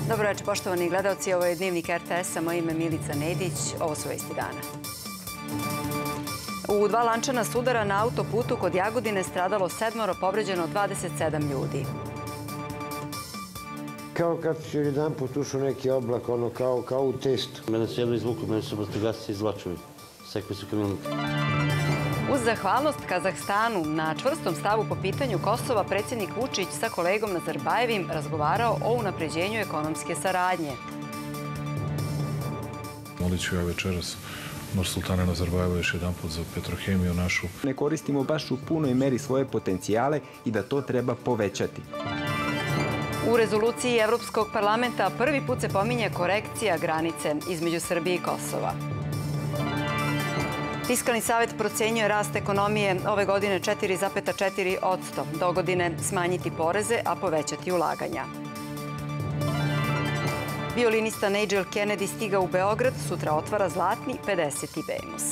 Dobro večer, poštovani gledalci. Ovo je Dnevnik RTS-a. Moje ime je Milica Nedić. Ovo su vesti dana. U dva lančana sudara na autoputu kod Jagodine stradalo 7, povređeno 27 ljudi. Kao kad će jedan put ušao neki oblak, kao u testu. Mene su jedno izvukli, mene su vatrogasci izvlačili. Sekli su kamionete. Uz zahvalnost Kazahstanu na čvrstom stavu po pitanju Kosova, predsjednik Vučić sa kolegom Nazarbajevim razgovarao o unapređenju ekonomske saradnje. Molit ću ja večeras Nursultana Nazarbajeva još jedan put za Petrohemiju našu. Ne koristimo baš u punoj meri svoje potencijale i da to treba povećati. U rezoluciji Evropskog parlamenta prvi put se pominje korekcija granice između Srbije i Kosova. Fiskalni savjet procenjuje rast ekonomije ove godine 4,4%. Dogodine smanjiti poreze, a povećati ulaganja. Violinista Nigel Kennedy stiga u Beograd, sutra otvara zlatni 50. Bemus.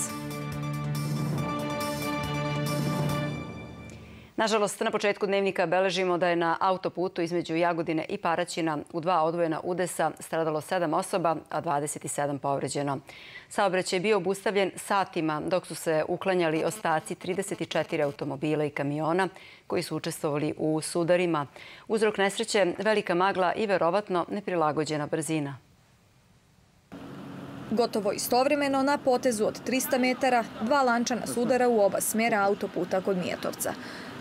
Nažalost, na početku dnevnika beležimo da je na autoputu između Jagodine i Paraćina u 2 odvojena udesa stradalo 7 osoba, a 27 povređeno. Saobraćaj je bio obustavljen satima dok su se uklanjali ostaci 34 automobila i kamiona koji su učestvovali u sudarima. Uzrok nesreće velika magla i verovatno neprilagođena brzina. Gotovo istovremeno na potezu od 300 metara, 2 lančana sudara u oba smjera autoputa kod Mijatovca.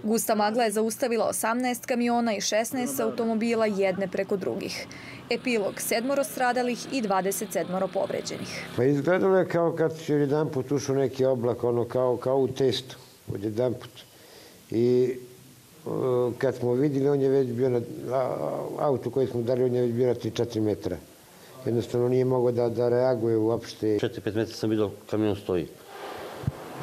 Gusta magla je zaustavila 18 kamiona i 16 automobila jedne preko drugih. Epilog 7 stradalih i 27 povređenih. Pa izgledalo je kao kad će jedan put ušao neki oblak, kao u testu, od jedan put. I kad smo vidjeli, on je već bio na auto koji smo dali, on je već bio na 3-4 metra. Jednostavno nije mogao da reaguje uopšte. 4-5 metra sam vidio kamion stoji.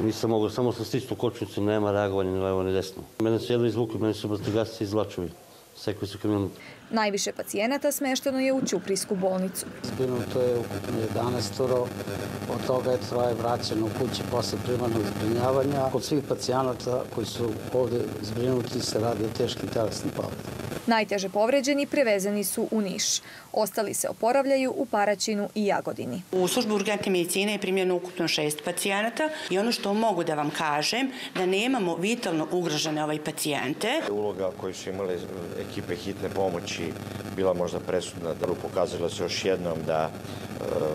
Nisam mogao, samo sam stisnuo kočnicu, nema reagovanja ni levo ni desno. Mene su jedno izvukli, mene su vatrogasci izvlačili. Sekli su kamionete. Najviše pacijenata smešteno je u Ćuprijsku bolnicu. Zbrinuto je ukupno 11, od toga je 3 vraćeno u kući posle primarnog zbrinjavanja. Kod svih pacijenata koji su ovde zbrinuti se radi o teškim telesnim povredama. Najteže povređeni prevezeni su u Niš. Ostali se oporavljaju u Paraćinu i Jagodini. U službu urgentne medicine je primljeno ukupno 6 pacijenata i ono što mogu da vam kažem, da nemamo vitalno ugrožene pacijente. Uloga koju su imale ekipe hitne pomoći bila možda presudna, da pokazalo se još jednom da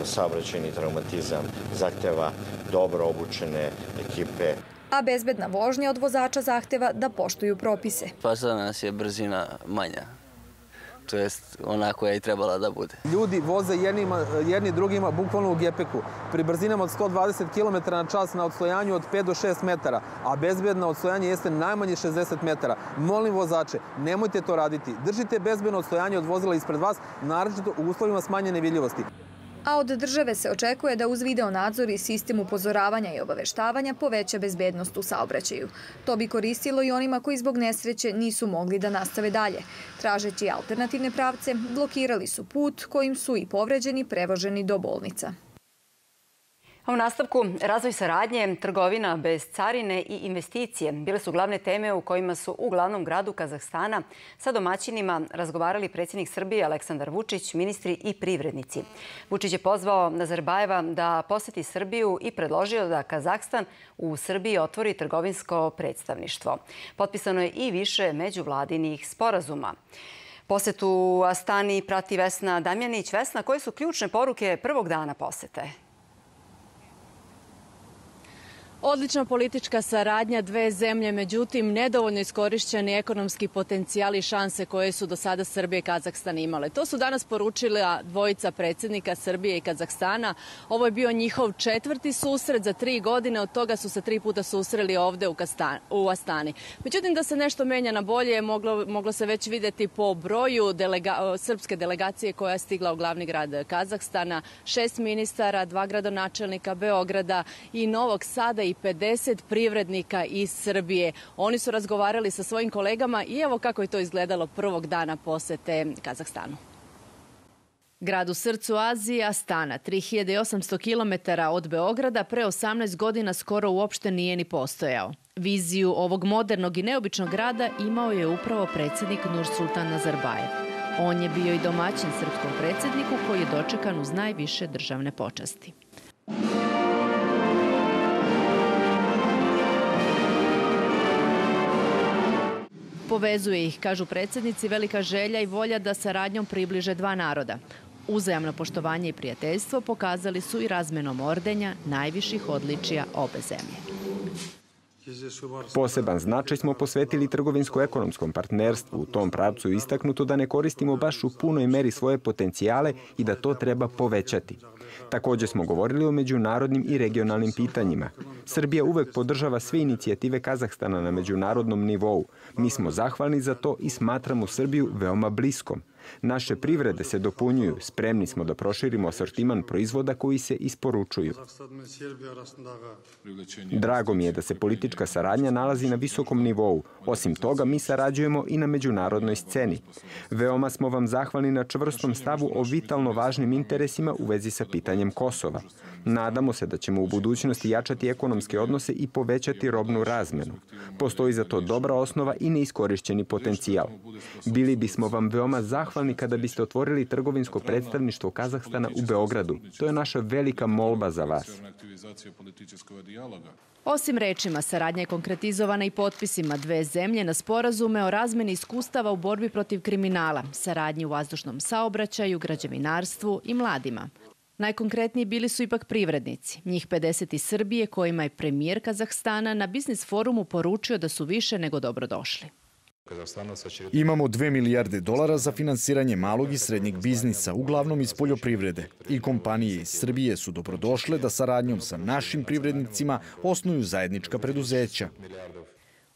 saobraćajni traumatizam zahteva dobro obučene ekipe. A bezbedna vožnja od vozača zahteva da poštuju propise. Pa za nas je brzina manja, to jest ona koja je trebala da bude. Ljudi voze jedni drugima bukvalno u gepeku. Pri brzinama od 120 km na čas na odstojanju od 5 do 6 metara, a bezbedno odstojanje jeste najmanje 60 metara. Molim vozače, nemojte to raditi. Držite bezbedno odstojanje od vozila ispred vas, naročito u uslovima smanjene vidljivosti. A od države se očekuje da uz video nadzor i sistem upozoravanja i obaveštavanja poveća bezbednost u saobraćaju. To bi koristilo i onima koji zbog nesreće nisu mogli da nastave dalje. Tražeći alternativne pravce, blokirali su put kojim su i povređeni prevoženi do bolnica. A u nastavku, razvoj saradnje, trgovina bez carine i investicije bile su glavne teme u kojima su u glavnom gradu Kazahstana sa domaćinima razgovarali predsjednik Srbije Aleksandar Vučić, ministri i privrednici. Vučić je pozvao Nazarbajeva da poseti Srbiju i predložio da Kazahstan u Srbiji otvori trgovinsko predstavništvo. Potpisano je i više međuvladinih sporazuma. Posetu Astani prati Vesna Damjanić. Vesna, koje su ključne poruke prvog dana posete? Odlična politička saradnja dve zemlje, međutim nedovoljno iskorišćeni ekonomski potencijali i šanse koje su do sada Srbija i Kazahstan imale. To su danas poručila dvojica predsjednika Srbije i Kazahstana. Ovo je bio njihov 4. susret za 3 godine, od toga su se 3 puta susreli ovde u Astani. Međutim, da se nešto menja na bolje moglo se već vidjeti po broju srpske delegacije koja je stigla u glavni grad Kazahstana, 6 ministara, 2 gradonačelnika Beograda i Novog Sada i 50 privrednika iz Srbije. Oni su razgovarali sa svojim kolegama i evo kako je to izgledalo prvog dana posete Kazahstanu. Grad u srcu Azije, Astana, 3800 km od Beograda, pre 18 godina skoro uopšte nije ni postojao. Viziju ovog modernog i neobičnog grada imao je upravo predsjednik Nursultan Nazarbajev. On je bio i domaćin srpskom predsjedniku koji je dočekan uz najviše državne počasti. Povezuje ih, kažu predsjednici, velika želja i volja da saradnjom približe dva naroda. Uzajamno poštovanje i prijateljstvo pokazali su i razmenom ordenja najviših odličija obe zemlje. Poseban značaj smo posvetili trgovinsko-ekonomskom partnerstvu. U tom pravcu je istaknuto da ne koristimo baš u punoj meri svoje potencijale i da to treba povećati. Također smo govorili o međunarodnim i regionalnim pitanjima. Srbija uvek podržava sve inicijative Kazahstana na međunarodnom nivou. Mi smo zahvalni za to i smatramo Srbiju veoma bliskom. Naše privrede se dopunjuju, spremni smo da proširimo asortiman proizvoda koji se isporučuju. Drago mi je da se politička saradnja nalazi na visokom nivou. Osim toga, mi sarađujemo i na međunarodnoj sceni. Veoma smo vam zahvalni na čvrstom stavu o vitalno važnim interesima u vezi sa pitanjem Kosova. Nadamo se da ćemo u budućnosti jačati ekonomske odnose i povećati robnu razmenu. Postoji za to dobra osnova i neiskorišćeni potencijal. Bili bismo vam veoma zahvalni kada biste otvorili trgovinsko predstavništvo Kazahstana u Beogradu. To je naša velika molba za vas. Osim rečima, saradnja je konkretizovana i potpisima dve zemlje na sporazume o razmeni iskustava u borbi protiv kriminala, saradnji u vazdušnom saobraćaju, građevinarstvu i mladima. Najkonkretniji bili su ipak privrednici, njih 50 iz Srbije, kojima je premijer Kazahstana na biznis forumu poručio da su više nego dobrodošli. Imamo $2 milijarde za finansiranje malog i srednjeg biznisa, uglavnom iz poljoprivrede. I kompanije iz Srbije su dobrodošle da saradnjom sa našim privrednicima osnuju zajednička preduzeća.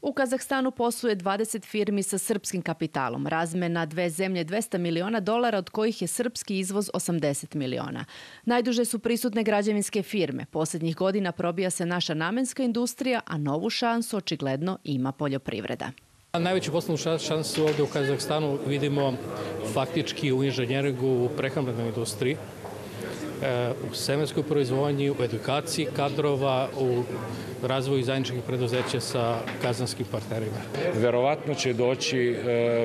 U Kazahstanu posluje 20 firmi sa srpskim kapitalom. Razmena dve zemlje $200 miliona, od kojih je srpski izvoz 80 miliona. Najduže su prisutne građevinske firme. Posljednjih godina probija se naša namenska industrija, a novu šansu očigledno ima poljoprivreda. Najveću poslovnu šansu ovdje u Kazahstanu vidimo faktički u inženjeringu, u prehrambenoj industriji, u semenskoj proizvodnji, u edukaciji kadrova, u razvoju zajedničkih preduzeća sa kazanskim partnerima. Verovatno će doći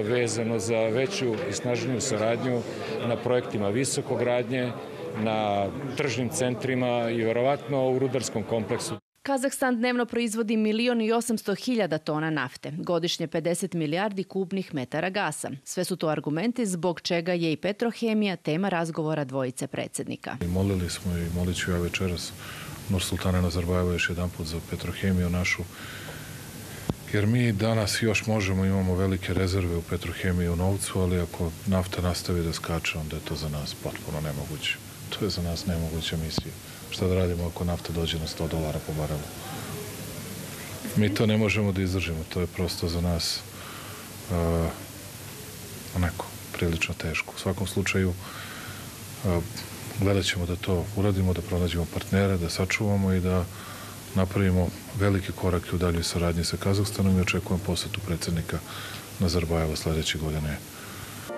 vezano za veću i snažniju saradnju na projektima visokogradnje, na tržnim centrima i verovatno u rudarskom kompleksu. Kazahstan dnevno proizvodi 1.800.000 tona nafte, godišnje 50 milijardi kubnih metara gasa. Sve su to argumenti zbog čega je i Petrohemija tema razgovora dvojice predsjednika. Molili smo i molit ću ja večeras Nursultana Nazarbajeva još jedan put za Petrohemiju našu, jer mi danas još možemo, imamo velike rezerve u Petrohemiji u novcu, ali ako nafta nastavi da skače, onda je to za nas potpuno nemoguće. To je za nas nemoguća misija. Šta da radimo ako nafta dođe na $100 po barelu? Mi to ne možemo da izdržimo. To je prosto za nas onako prilično teško. U svakom slučaju gledat ćemo da to uradimo, da pronađemo partnere, da sačuvamo i da napravimo velike korake u daljoj saradnji sa Kazahstanom i očekujem posetu predsjednika Nazarbajeva sljedeće godine.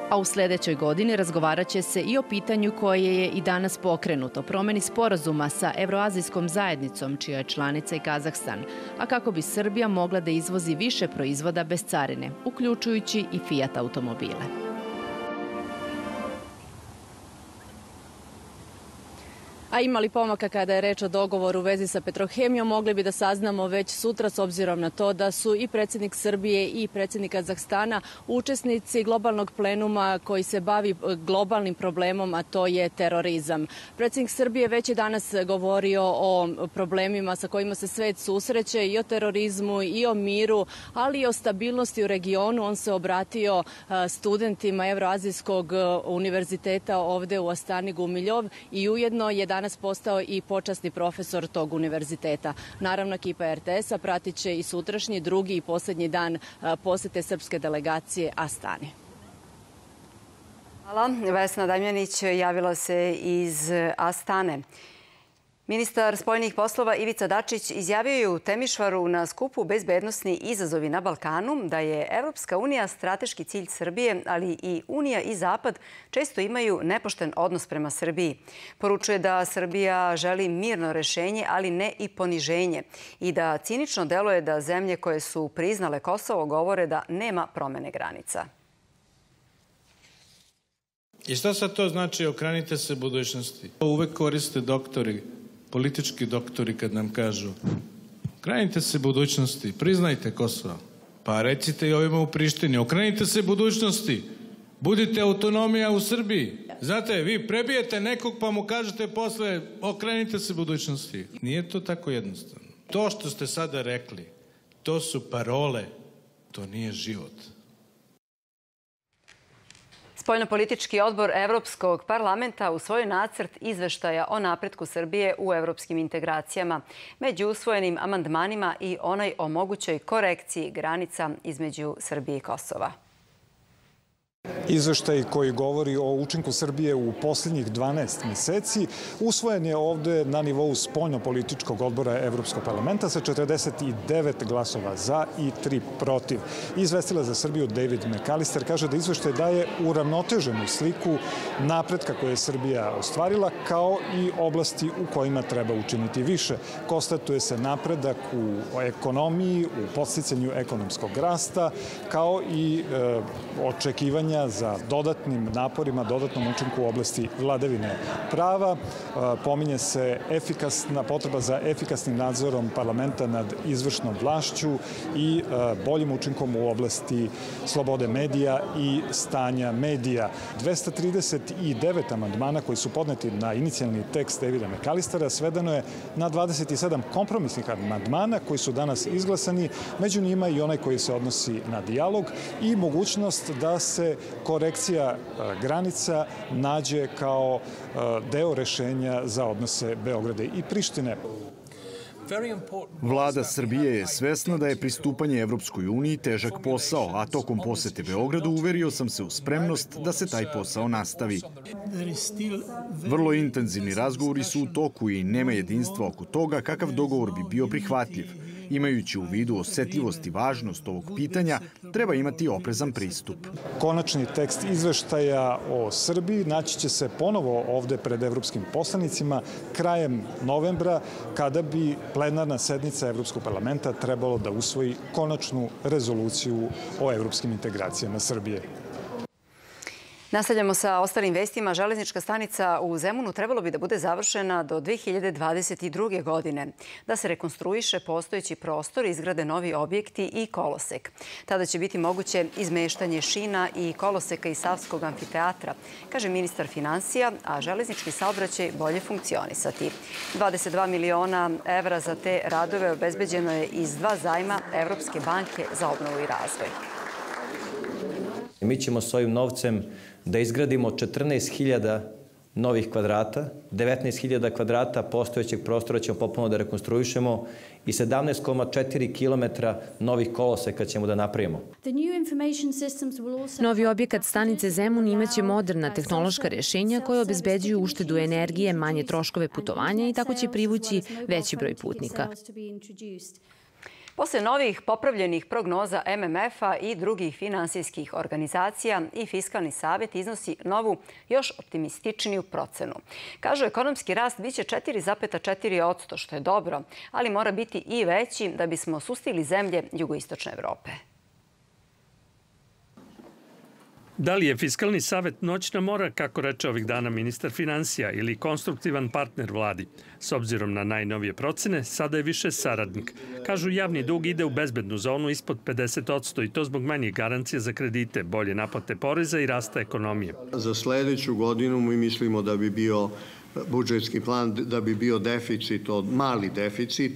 A u sljedećoj godini razgovarat će se i o pitanju koje je i danas pokrenuto, promjeni sporazuma sa Evroazijskom zajednicom, čija je članica i Kazahstan, a kako bi Srbija mogla da izvozi više proizvoda bez carine, uključujući i Fiat automobile. A ima li pomaka kada je reč o dogovoru u vezi sa Petrohemijom, mogli bi da saznamo već sutra s obzirom na to da su i predsjednik Srbije i predsjednik Kazahstana učesnici globalnog plenuma koji se bavi globalnim problemom, a to je terorizam. Predsjednik Srbije već je danas govorio o problemima sa kojima se svet susreće, i o terorizmu i o miru, ali i o stabilnosti u regionu. On se obratio studentima Evroazijskog univerziteta ovdje u Astani Gumiljov i ujedno je danas postao i počasni profesor tog univerziteta. Naravno, ekipa RTS-a pratit će i sutrašnji, drugi i posljednji dan posete srpske delegacije Astani. Hvala. Vesna Damjanić javila se iz Astane. Ministar spoljnih poslova Ivica Dačić izjavio je u Temišvaru na skupu Bezbednosni izazovi na Balkanu da je Evropska unija strateški cilj Srbije, ali i Unija i Zapad često imaju nepošten odnos prema Srbiji. Poručuje da Srbija želi mirno rešenje, ali ne i poniženje, i da cinično deluje da zemlje koje su priznale Kosovo govore da nema promene granica. I šta sad to znači okrenite se budućnosti? Uvek koriste doktori, politički doktori kad nam kažu okrenite se budućnosti, priznajte Kosovo. Pa recite i ovima u Prištini, okrenite se budućnosti, budite autonomija u Srbiji. Znate, vi prebijete nekog pa mu kažete posle okrenite se budućnosti. Nije to tako jednostavno. To što ste sada rekli, to su parole, to nije život. Spoljnopolitički odbor Evropskog parlamenta usvojio nacrt izveštaja o napretku Srbije u evropskim integracijama. Među usvojenim amandmanima i onaj o mogućoj korekciji granica između Srbije i Kosova. Izveštaj koji govori o učinku Srbije u posljednjih 12 meseci usvojen je ovde na nivou spoljnopolitičkog odbora Evropskog parlamenta sa 49 glasova za i 3 protiv. Izvestilac za Srbiju David McAllister kaže da izveštaj daje uravnoteženu sliku napretka koje je Srbija ostvarila, kao i oblasti u kojima treba učiniti više. Konstatuje se napredak u ekonomiji, u podsticanju ekonomskog rasta, kao i očekivanja za dodatnim naporima, dodatnom učinku u oblasti vladavine prava. Pominje se potreba za efikasnim nadzorom parlamenta nad izvršnom vlašću i boljim učinkom u oblasti slobode medija i stanja medija. 239 amandmana koji su podneti na inicijalni tekst Davida McAllistera svedeno je na 27 kompromisnih amandmana koji su danas izglasani, među njima i onaj koji se odnosi na dijalog i mogućnost da se korekcija granica nađe kao deo rešenja za odnose Beograda i Prištine. Vlada Srbije je svesna da je pristupanje Evropskoj uniji težak posao, a tokom posete Beogradu uverio sam se u spremnost da se taj posao nastavi. Vrlo intenzivni razgovori su u toku i nema jedinstva oko toga kakav dogovor bi bio prihvatljiv. Imajući u vidu osetljivost i važnost ovog pitanja, treba imati oprezan pristup. Konačni tekst izveštaja o Srbiji naći će se ponovo ovde pred evropskim poslanicima krajem novembra, kada bi plenarna sednica Evropskog parlamenta trebalo da usvoji konačnu rezoluciju o evropskim integracijama Srbije. Nastavljamo sa ostalim vestima. Železnička stanica u Zemunu trebalo bi da bude završena do 2022. godine, da se rekonstruiše postojeći prostor, izgrade novi objekti i kolosek. Tada će biti moguće izmeštanje šina i koloseka iz Savskog amfiteatra, kaže ministar finansija, a železnički saobraćaj bolje funkcionisati. 22 miliona evra za te radove obezbeđeno je iz 2 zajma Evropske banke za obnovu i razvoj. Mi ćemo s ovim novcem da izgradimo 14.000 novih kvadrata, 19.000 kvadrata postojećeg prostora ćemo potpuno da rekonstruišemo i 17,4 kilometra novih koloseka ćemo da napravimo. Novi objekat stanice Zemun imaće moderna tehnološka rješenja koje obezbeđuju uštedu energije, manje troškove putovanja i tako će privući veći broj putnika. Posle novih popravljenih prognoza MMF-a i drugih finansijskih organizacija i Fiskalni savet iznosi novu, još optimističniju procenu. Kažu, ekonomski rast biće 4,4%, što je dobro, ali mora biti i veći da bismo sustigli zemlje jugoistočne Evrope. Da li je Fiskalni savet noćna mora, kako reče ovih dana ministar finansija, ili konstruktivan partner vladi? S obzirom na najnovije procene, sada je više saradnik. Kažu, javni dug ide u bezbednu zonu ispod 50% i to zbog manjih garancija za kredite, bolje naplate poreza i rasta ekonomije. Za sledeću godinu mi mislimo da bi bio budžetski plan, da bi bio deficit, mali deficit,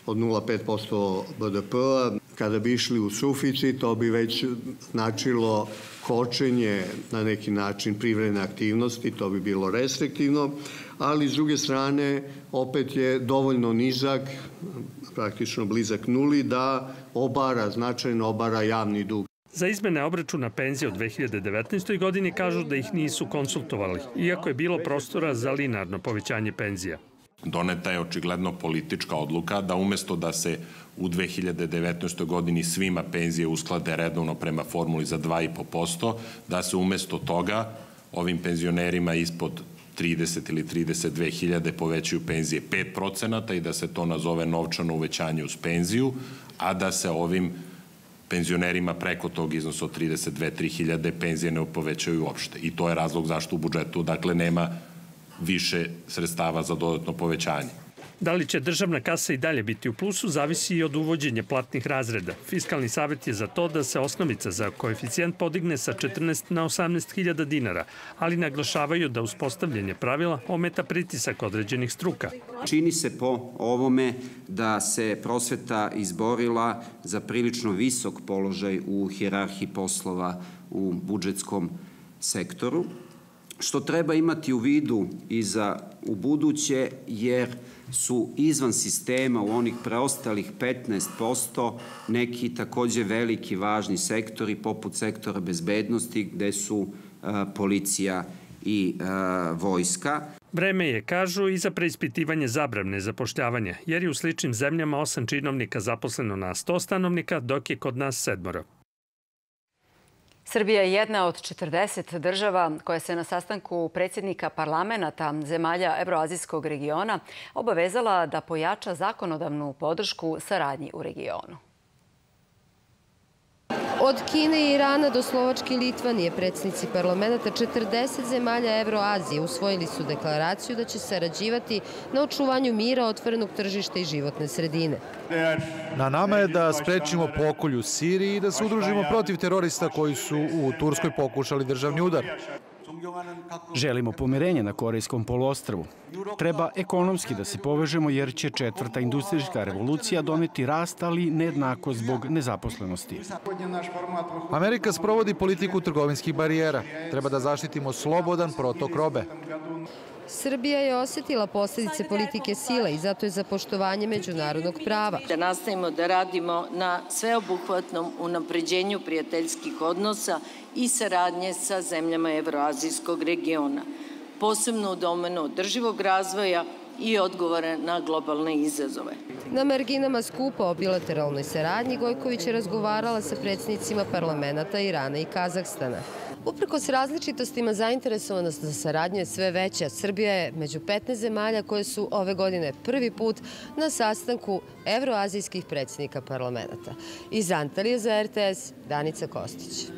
od 0,5% BDP-a. Kada bi išli u suficit, to bi već značilo kočenje na neki način privredne aktivnosti, to bi bilo restriktivno, ali s druge strane opet je dovoljno nizak, praktično blizak nuli, da značajno obara javni dug. Za izmene obračuna penzije od 2019. godini kažu da ih nisu konsultovali, iako je bilo prostora za linearno povećanje penzija. Doneta je očigledno politička odluka da umesto da se u 2019. godini svima penzije usklade redovno prema formuli za 2,5%, da se umesto toga ovim penzionerima ispod 30 ili 32 hiljade povećaju penzije 5% i da se to nazove novčano uvećanje uz penziju, a da se ovim penzionerima preko tog iznosa od 32-3 hiljade penzije ne povećaju uopšte. I to je razlog zašto u budžetu, dakle, nema više sredstava za dodatno povećanje. Da li će državna kasa i dalje biti u plusu, zavisi i od uvođenja platnih razreda. Fiskalni savet je za to da se osnovica za koeficijent podigne sa 14 na 18.000 dinara, ali naglašavaju da uspostavljanje pravila ometa pritisak određenih struka. Čini se po ovome da se prosveta izborila za prilično visok položaj u hijerarhiji poslova u budžetskom sektoru, što treba imati u vidu i za ubuduće, jer su izvan sistema u onih preostalih 15% neki takođe veliki važni sektori, poput sektora bezbednosti, gde su policija i vojska. Vreme je, kažu, i za preispitivanje zabrane zapošljavanja, jer je u sličnim zemljama 8 činovnika zaposleno na 100 stanovnika, dok je kod nas 7. Srbija je jedna od 40 država koja se na sastanku predsjednika parlamenta zemalja Evroazijskog regiona obavezala da pojača zakonodavnu podršku saradnji u regionu. Od Kine i Irana do Slovačke i Litvanije predsjednici parlamenta 40 zemalja Evroazije usvojili su deklaraciju da će sarađivati na očuvanju mira, otvorenog tržišta i životne sredine. Na nama je da sprečimo pokolj u Siriji i da se udružimo protiv terorista koji su u Turskoj pokušali državni udar. Želimo pomirenje na Korejskom poluostrvu. Treba ekonomski da se povežemo jer će 4. industrijska revolucija doneti rast, ali nejednako zbog nezaposlenosti. Amerika sprovodi politiku trgovinskih barijera. Treba da zaštitimo slobodan protok robe. Srbija je osjetila posljedice politike sile i zato je za poštovanje međunarodnog prava. Da nastavimo da radimo na sveobuhvatnom unapređenju prijateljskih odnosa i saradnje sa zemljama Evroazijskog regiona, posebno u domenu održivog razvoja i odgovore na globalne izazove. Na marginama skupa o bilateralnoj saradnji Gojković je razgovarala sa predsjednicima parlamenta Irana i Kazahstana. Uprkos različitostima, zainteresovanost za saradnju je sve veća. Srbija je među 15 zemalja koje su ove godine prvi put na sastanku evroazijskih predsjednika parlamenta. Iz Antalije za RTS, Danica Kostić.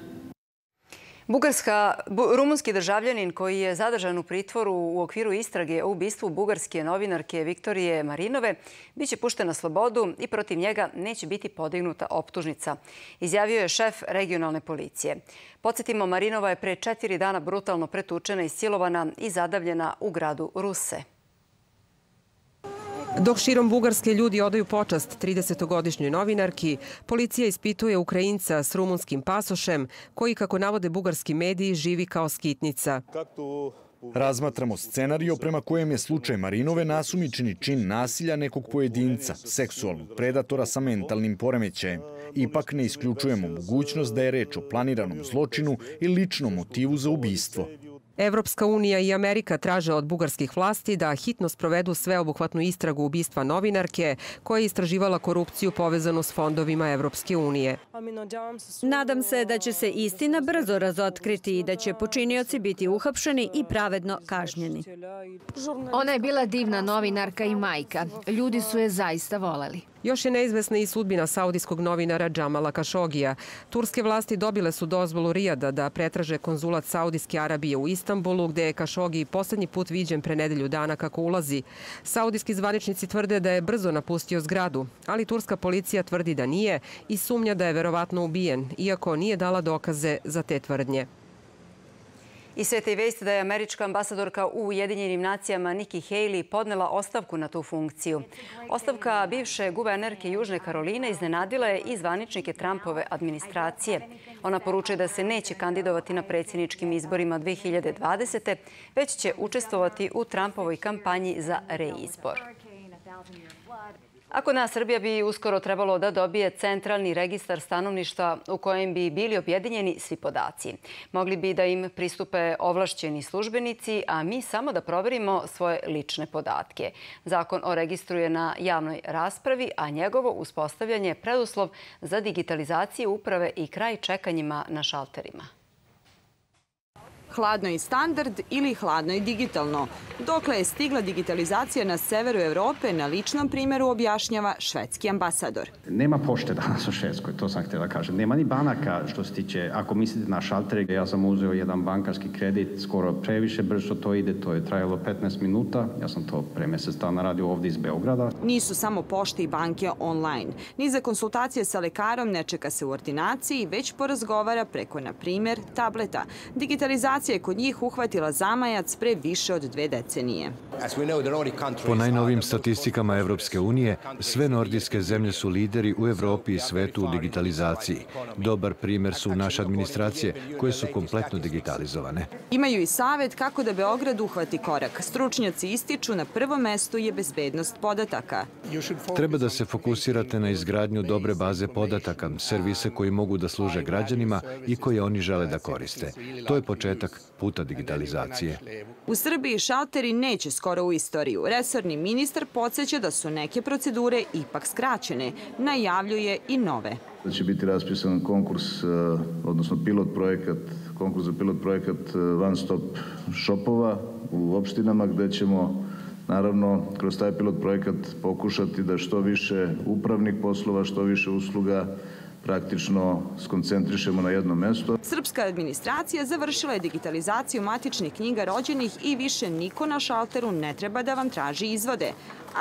Rumunski državljanin koji je zadržan u pritvoru u okviru istrage o ubistvu bugarske novinarke Viktorije Marinove biće pušten na slobodu i protiv njega neće biti podignuta optužnica, izjavio je šef regionalne policije. Podsjetimo, Marinova je pre 4 dana brutalno pretučena i silovana i zadavljena u gradu Ruse. Dok širom Bugarske ljudi odaju počast 30-godišnjoj novinarki, policija ispituje Ukrajinca s rumunskim pasošem, koji, kako navode bugarski mediji, živi kao skitnica. Razmatramo scenario prema kojem je slučaj Marinove nasumičeni čin nasilja nekog pojedinca, seksualnog predatora sa mentalnim poremećajem. Ipak ne isključujemo mogućnost da je reč o planiranom zločinu i ličnom motivu za ubistvo. Evropska unija i Amerika traže od bugarskih vlasti da hitno sprovedu sveobuhvatnu istragu ubistva novinarke koja je istraživala korupciju povezanu s fondovima Evropske unije. Nadam se da će se istina brzo razotkriti i da će počinioci biti uhapšeni i pravedno kažnjeni. Ona je bila divna novinarka i majka. Ljudi su je zaista voleli. Još je neizvesna i sudbina saudijskog novinara Džamala Kašogija. Turske vlasti dobile su dozvolu Rijada da pretraže konzulat Saudijske Arabije u Istanbulu, gde je Kašogi poslednji put viđen pre nedelju dana kako ulazi. Saudijski zvaničnici tvrde da je brzo napustio zgradu, ali turska policija tvrdi da nije i sumnja da je verovatno ubijen, iako nije dala dokaze za te tvrdnje. I sveta i vest da je američka ambasadorka u Ujedinjenim nacijama Nikki Haley podnela ostavku na tu funkciju. Ostavka bivše guvernerke Južne Karoline iznenadila je i zvaničnike Trumpove administracije. Ona poručuje da se neće kandidovati na predsjedničkim izborima 2020. već će učestvovati u Trumpovoj kampanji za reizbor. A kod nas Srbija bi uskoro trebalo da dobije centralni registar stanovništva u kojem bi bili objedinjeni svi podaci. Mogli bi da im pristupe ovlašćeni službenici, a mi samo da proverimo svoje lične podatke. Zakon o registru je na javnoj raspravi, a njegovo uspostavljanje je preduslov za digitalizaciju uprave i kraj čekanjima na šalterima. hladno i standard ili hladno i digitalno. Dokle je stigla digitalizacija na severu Evrope, na ličnom primjeru objašnjava švedski ambasador. Nema pošte danas u Švedskoj, to sam htjela kažem. Nema ni banaka što se tiče, ako mislite na šaltere, ja sam uzeo jedan bankarski kredit, skoro previše brzo to ide, to je trajalo 15 minuta. Ja sam to pre mjesec dana radio ovdje iz Beograda. Nisu samo pošte i banke online. Ni za konsultacije sa lekarom ne čeka se u ordinaciji, već porazgovara preko, na primjer, tableta. Digitalizacija je kod njih uhvatila zamajac pre više od 2 decenije. Po najnovim statistikama Evropske unije, sve nordijske zemlje su lideri u Evropi i svetu u digitalizaciji. Dobar primjer su naše administracije koje su kompletno digitalizovane. Imaju i savjet kako da Beograd uhvati korak. Stručnjaci ističu na prvom mestu je bezbednost podataka. Treba da se fokusirate na izgradnju dobre baze podataka, servise koji mogu da služe građanima i koje oni žele da koriste. To je početak puta digitalizacije. U Srbiji šalteri neće skoro u istoriju. Resorni ministar podsjeća da su neke procedure ipak skraćene. Najavljuje i nove. Da će biti raspisan konkurs, odnosno konkurs za pilot projekat One Stop shopova u opštinama gde ćemo naravno kroz taj pilot projekat pokušati da što više upravnih poslova, što više usluga praktično skoncentrišemo na jedno mesto. Srpska administracija završila je digitalizaciju matičnih knjiga rođenih i više niko na šalteru ne treba da vam traži izvode.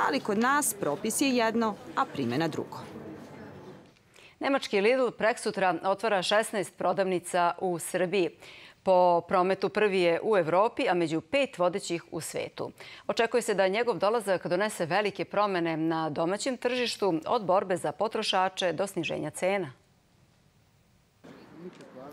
Ali kod nas propis je jedno, a primjena drugo. Nemački Lidl preksutra otvara 16 prodavnica u Srbiji. Po prometu prvi je u Evropi, a među 5 vodećih u svetu. Očekuje se da njegov dolazak donese velike promene na domaćem tržištu, od borbe za potrošače do sniženja cena.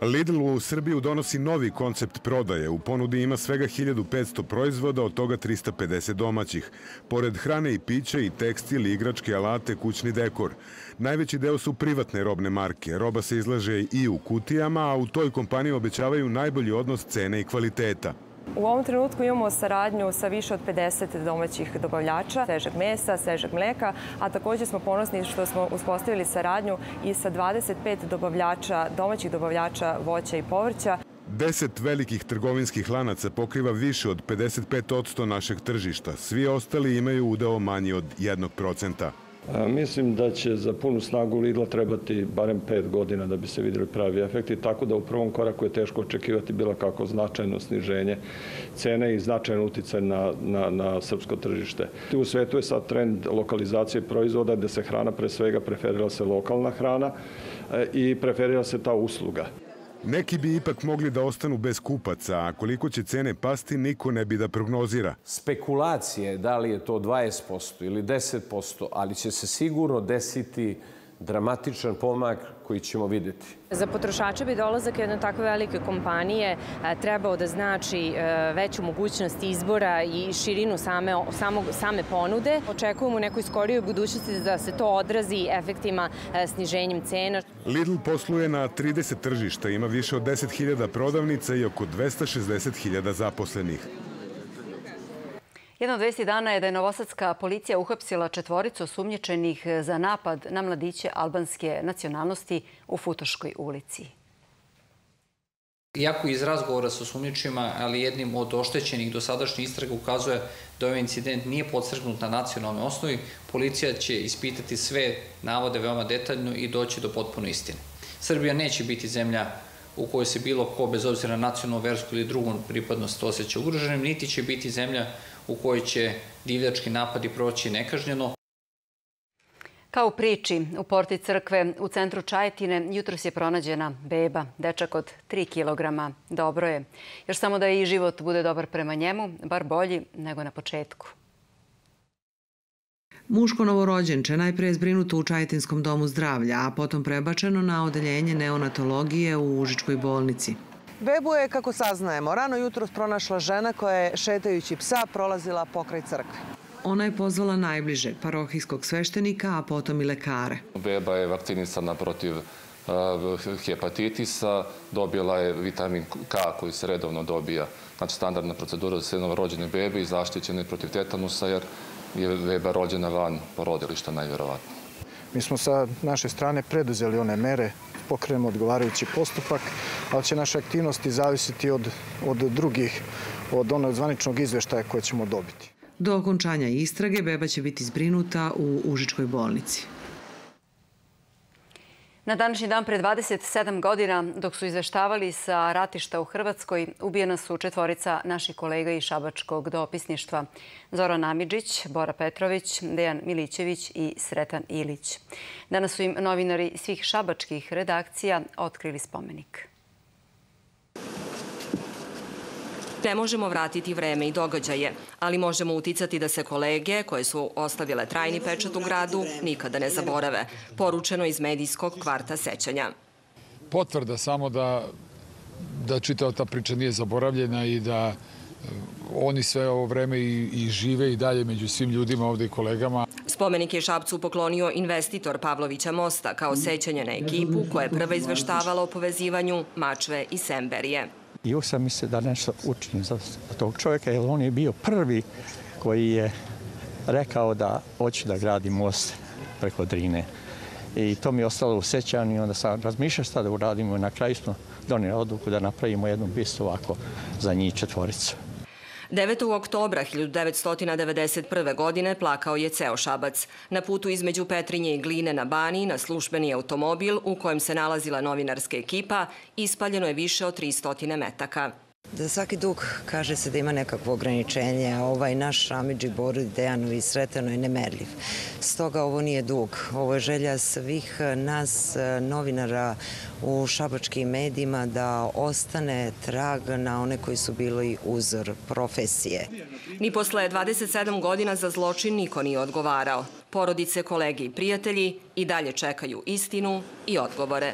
Lidl u Srbiju donosi novi koncept prodaje. U ponudi ima svega 1500 proizvoda, od toga 350 domaćih. Pored hrane i pića i tekstil, igračke, alate, kućni dekor. Najveći deo su privatne robne marke. Roba se izlaže i u kutijama, a u toj kompaniji obećavaju najbolji odnos cene i kvaliteta. U ovom trenutku imamo saradnju sa više od 50 domaćih dobavljača, svežeg mesa, svežeg mleka, a također smo ponosni što smo uspostavili saradnju i sa 25 domaćih dobavljača voća i povrća. 10 velikih trgovinskih lanaca pokriva više od 55% našeg tržišta. Svi ostali imaju udeo manji od 1%. Mislim da će za punu snagu Lidla trebati barem 5 godina da bi se vidjeli pravi efekti, tako da u prvom koraku je teško očekivati bilo kako značajno sniženje cene i značajan uticaj na srpsko tržište. U svetu je sad trend lokalizacije proizvoda gde se hrana pre svega preferira se lokalna hrana i preferira se ta usluga. Neki bi ipak mogli da ostanu bez kupaca, a koliko će cene pasti, niko ne bi da prognozira. Spekulacije, da li je to 20% ili 10%, ali će se sigurno desiti dramatičan pomak koji ćemo vidjeti. Za potrošače bi dolazak jedne takve velike kompanije trebao da znači veću mogućnost izbora i širinu same ponude. Očekujemo u nekoj skorijoj budućnosti da se to odrazi efektima sniženjem cena. Lidl posluje na 30 tržišta, ima više od 10.000 prodavnica i oko 260.000 zaposlenih. Jedna od vesti dana je da je novosadska policija uhapsila 4 osumnjičenih za napad na mladiće albanske nacionalnosti u Futoškoj ulici. Iako iz razgovora sa osumnjičenima, ali jednim od oštećenih dosadašnjih istraga ukazuje da ovaj incident nije podstrgnut na nacionalnoj osnovi, policija će ispitati sve navode veoma detaljno i doći do potpune istine. Srbija neće biti zemlja u kojoj se bilo ko, bez obzira na nacionalnu, versku ili drugu pripadnost, osjeća ugroženim, niti će biti zemlja u kojoj će divljački napadi proći nekažnjeno. Kao u priči, u porti crkve u centru Čajetine jutros je pronađena beba, dečak od 3 kilograma. Dobro je. Još samo da i život bude dobar prema njemu, bar bolji nego na početku. Muško novorođenče najpre je zbrinuto u Čajetinskom domu zdravlja, a potom prebačeno na odeljenje neonatologije u Užičkoj bolnici. Bebu je, kako saznajemo, rano jutros pronašla žena koja je, šetajući psa, prolazila pokraj crkve. Ona je pozvala najbliže, parohijskog sveštenika, a potom i lekare. Beba je vakcinisana protiv hepatitisa, dobila je vitamin K koji se redovno dobija. Znači, standardna procedura za sve novorođene bebe i zaštićena je protiv tetanusa jer je beba rođena van porodilišta najvjerovatnije. Mi smo sa naše strane preduzeli one mere pokrenemo odgovarajući postupak, ali će naše aktivnosti zavisiti od drugih, od onog zvaničnog izveštaja koje ćemo dobiti. Do okončanja istrage beba će biti zbrinuta u Užičkoj bolnici. Na današnji dan pre 27 godina, dok su izveštavali sa ratišta u Hrvatskoj, ubijena su 4 naših kolega iz šabačkog dopisništva. Zoran Amidžić, Bora Petrović, Dejan Milićević i Sretan Ilić. Danas su im novinari svih šabačkih redakcija otkrili spomenik. Ne možemo vratiti vreme i događaje, ali možemo uticati da se kolege, koje su ostavile trajni pečat u gradu, nikada ne zaborave. Poručeno iz medijskog kvarta sećanja. Potvrda samo da čitava ta priča nije zaboravljena i da oni sve ovo vreme i žive i dalje među svim ljudima ovde i kolegama. Spomenik je Šapcu poklonio investitor Pavlovića mosta kao sećanje na ekipu koja je prva izveštavala o povezivanju Mačve i Semberije. I uvijek sam mislio da nešto učinim za tog čovjeka, jer on je bio prvi koji je rekao da hoću da gradi most preko Drine. I to mi je ostalo u sećanju i onda sam razmišljao šta da uradimo. Na kraju smo donijeli odluku da napravimo jednu bistu ovako za njih 4. 9. oktobra 1991. godine plakao je ceo Šabac. Na putu između Petrinje i Gline na Baniji na službeni automobil u kojem se nalazila novinarska ekipa ispaljeno je više od 300 metaka. Za svaki dug kaže se da ima nekakvo ograničenje, a ovaj naš Amidži, Boru, Dejanu i Sretanu je nemerljiv. Stoga ovo nije dug. Ovo je želja svih nas novinara u šabačkim medijima da ostane trag na one koji su bili uzor profesije. Ni posle 27 godina za zločin niko nije odgovarao. Porodice, kolege i prijatelji i dalje čekaju istinu i odgovore.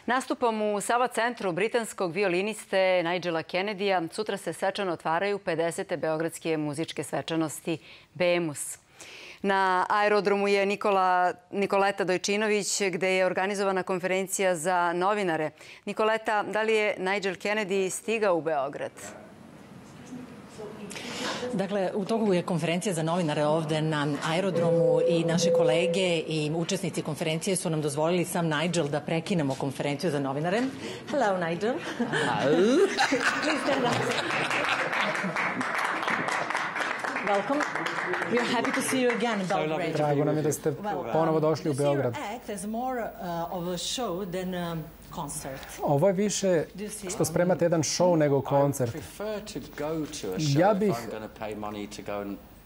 Nastupom u Sava centru britanskog violiniste Nigela Kennedyja sutra se svečano otvaraju 50. beogradske muzičke svečanosti BEMUS. Na aerodromu je Nikoleta Dojčinović, gde je organizovana konferencija za novinare. Nikoleta, da li je Nigel Kennedy stigao u Beograd? Dakle, u toku je konferencija za novinare ovde na aerodromu i naši kolege i učesnici konferencije su nam dozvolili sam Nigel da prekinemo konferenciju za novinare. Hello, Nigel. Hello. Please stand up. Welcome. We are happy to see you again in Belgrade. Drago nam je da ste ponovo došli u Beograd. Ovo je više što spremate jedan show nego koncert. Ja bih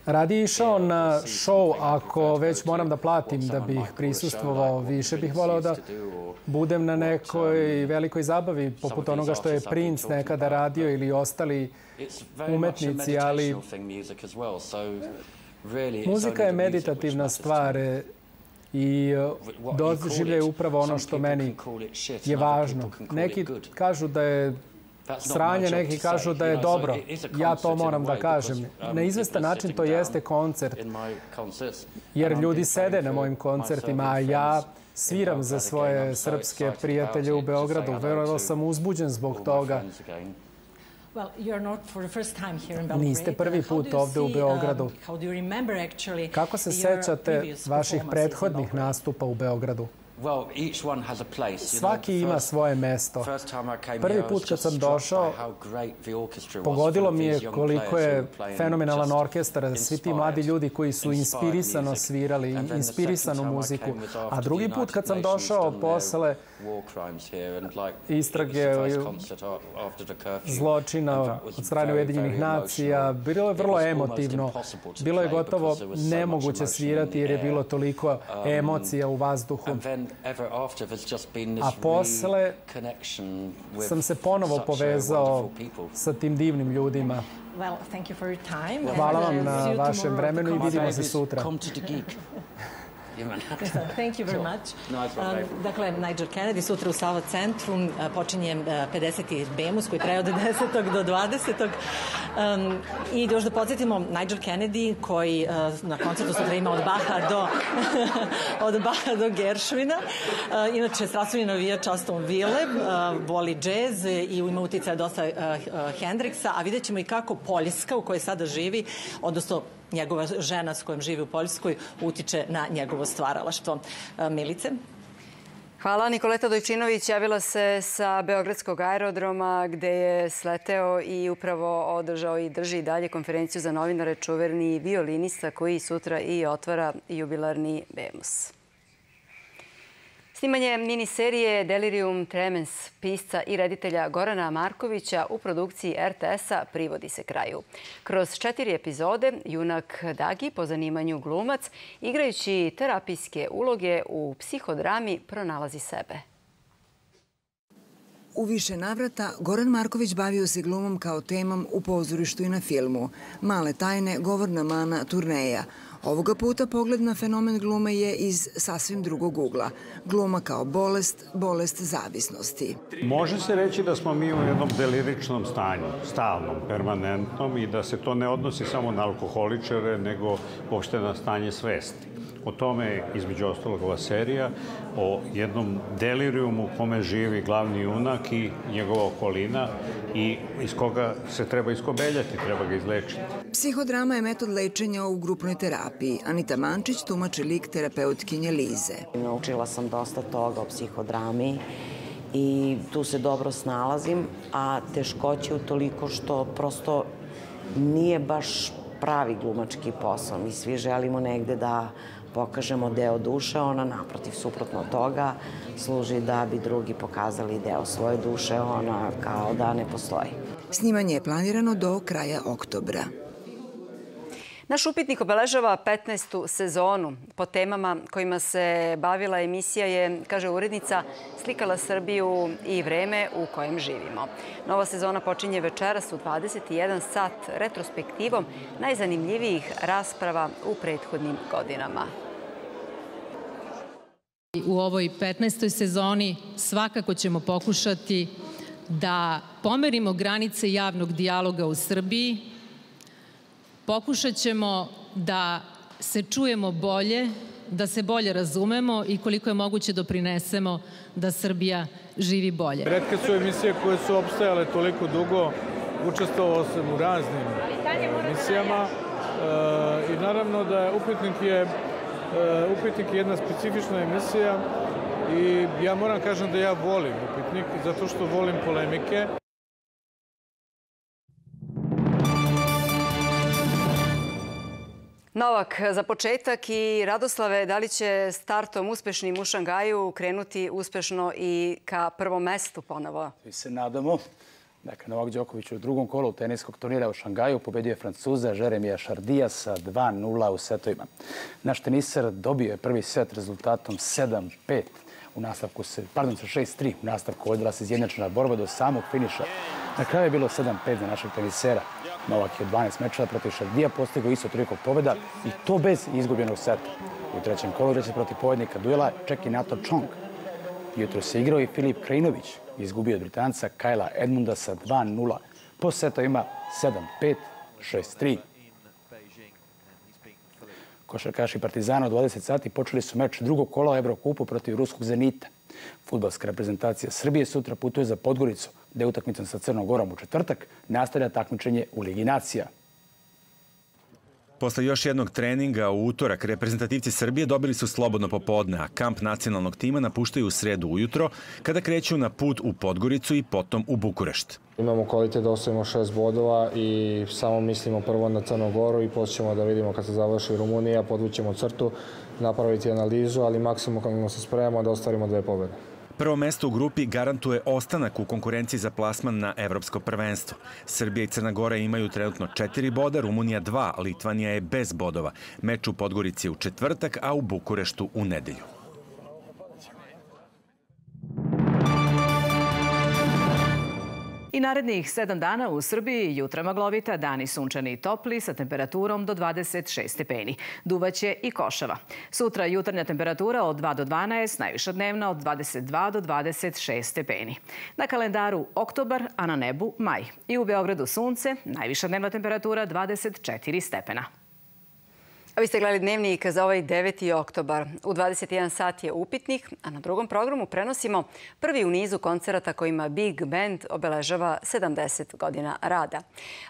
radije išao na show ako već moram da platim da bih prisustvovao. Više bih voleo da budem na nekoj velikoj zabavi, poput onoga što je Prince nekada radio ili ostali umetnici, ali muzika je meditativna stvar i doživljaju upravo ono što meni je važno. Neki kažu da je sranje, neki kažu da je dobro. Ja to moram da kažem. Na izvestan način to jeste koncert, jer ljudi sede na mojim koncertima, a ja sviram za svoje srpske prijatelje u Beogradu. Verovao sam uzbuđen zbog toga. Niste prvi put ovde u Beogradu. Kako se sećate vaših prethodnih nastupa u Beogradu? Svaki ima svoje mesto. Prvi put kad sam došao, pogodilo mi je koliko je fenomenalan orkestar, svi ti mladi ljudi koji su inspirisano svirali, inspirisanu muziku. A drugi put kad sam došao posle istrage zločina od strane Ujedinjenih nacija, bilo je vrlo emotivno. Bilo je gotovo nemoguće svirati jer je bilo toliko emocija u vazduhu. A posle sam se ponovo povezao sa tim divnim ljudima. Hvala vam na vašem vremenu i vidimo se sutra. Thank you very much. Dakle, Nigel Kennedy sutra u Sava centru počinje 50. BEMUS koji traje od 10. do 20. I još da podsjetimo, Nigel Kennedy koji na koncertu sutra ima od Baha do Gershwina. Inače, strastveni navijač Aston Ville, voli džez i ima uticaja dosta Hendrixa, a vidjet ćemo i kako Poljska u kojoj sada živi, odnosno njegova žena s kojom živi u Poljskoj, utiče na njegovo stvaralaštvo. Milice? Hvala. Nikoleta Dojčinović javila se sa Beogradskog aerodroma gde je sleteo i upravo održao i drži i dalje konferenciju za novinare čuveni violinista koji sutra i otvara jubilarni BEMUS. Snimanje miniserije Delirium Tremens pisca i reditelja Gorana Markovića u produkciji RTS-a privodi se kraju. Kroz 4 epizode junak Dagi, po zanimanju glumac, igrajući terapijske uloge u psihodrami, pronalazi sebe. U više navrata Goran Marković bavio se glumom kao temom u pozorištu i na filmu. Male tajne, govorna mana, turneja. Ovoga puta pogled na fenomen glume je iz sasvim drugog ugla. Gluma kao bolest, bolest zavisnosti. Može se reći da smo mi u jednom deliričnom stanju, stalnom, permanentnom i da se to ne odnosi samo na alkoholičare, nego uopšte na stanje svesti. O tome je, između ostalog, ova serija, o jednom delirijumu u kome živi glavni junak i njegova okolina i iz koga se treba iskobeljati, treba ga izlečiti. Psihodrama je metod lečenja u grupnoj terapiji. Anita Mančić tumači lik terapeutkinje Lize. Naučila sam dosta toga o psihodrami i tu se dobro snalazim, a teškoće u toliko što prosto nije baš pravi glumački posao. Mi svi želimo negde da pokažemo deo duše, ona naprotiv, suprotno od toga, služi da bi drugi pokazali deo svoje duše, ona kao da ne postoji. Snimanje je planirano do kraja oktobra. Naš upitnik obeležava 15. sezonu. Po temama kojima se bavila emisija je, kaže urednica, slikala Srbiju i vreme u kojem živimo. Nova sezona počinje večeras u 21 sat retrospektivom najzanimljivijih rasprava u prethodnim godinama. U ovoj 15. sezoni svakako ćemo pokušati da pomerimo granice javnog dijaloga u Srbiji. Pokušat ćemo da se čujemo bolje, da se bolje razumemo i koliko je moguće doprinesemo da Srbija živi bolje. Retke su emisije koje su opstajale toliko dugo, učestvovao sam u raznim emisijama i naravno da je Upitnik je jedna specifična emisija i ja moram kažem da ja volim Upitnik zato što volim polemike. Novak, za početak i Radoslave, da li će startom uspešnim u Šangaju krenuti uspešno i ka prvom mestu ponovo? Mi se nadamo. Dakle, Novak Đoković u drugom kolu teniskog turnira u Šangaju pobedio je Francuza Jeremija Šardija sa 2:0 u setovima. Naš tenisar dobio je prvi set rezultatom 7:5 u nastavku sa 6:3. U nastavku vodila se izjednačena borba do samog finiša. Na kraju je bilo 7:5 za našeg tenisera. Novak je od 12 mečeva protiv Šardija postigao isto toliko pobjeda i to bez izgubljenog seta. U trećem kolu igraće protiv pobednika duela Čekinato Chong. Jutro se igrao i Filip Krajinović, izgubio od Britanca Kajla Edmunda sa 2:0. Po setovima 7:5, 6:3. Košarkaši Partizana u 20 sati počeli su meč drugog kola u Evrokupu protiv ruskog Zenita. Fudbalska reprezentacija Srbije sutra putuje za Podgoricu, gde utakmicom sa Crnom Gorom u četvrtak nastavlja takmičenje u Ligi nacija. Posle još jednog treninga u utorak, reprezentativci Srbije dobili su slobodno popodne, a kamp nacionalnog tima napuštaju u sredu ujutro, kada kreću na put u Podgoricu i potom u Bukurešt. Imamo kvalitet da osvojimo 6 bodova i samo mislimo prvo na Crnu Goru i poslije ćemo da vidimo kad se završi Rumunija, podvućemo crtu, napraviti analizu, ali maksimalno se spremamo da ostvarimo 2 pobjede. Prvo mesto u grupi garantuje ostanak u konkurenciji za plasman na evropsko prvenstvo. Srbija i Crna Gora imaju trenutno 4 boda, Rumunija 2, Litvanija je bez bodova. Meč u Podgorici je u četvrtak, a u Bukureštu u nedelju. I narednih 7 dana u Srbiji jutra maglovita, dani sunčani i topli sa temperaturom do 26 stepeni. Duvaće i košava. Sutra jutarnja temperatura od 2 do 12, najviša dnevna od 22 do 26 stepeni. Na kalendaru oktobar, a na nebu maj. I u Beogradu sunce, najviša dnevna temperatura 24 stepena. A vi ste gledali dnevnik za ovaj 9. oktobar. U 21 sat je upitnik, a na drugom programu prenosimo prvi u nizu koncerata kojima Big Band obeležava 70 godina rada.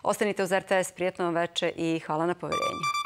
Ostanite uz RTS, prijetno vam veče i hvala na poverenju.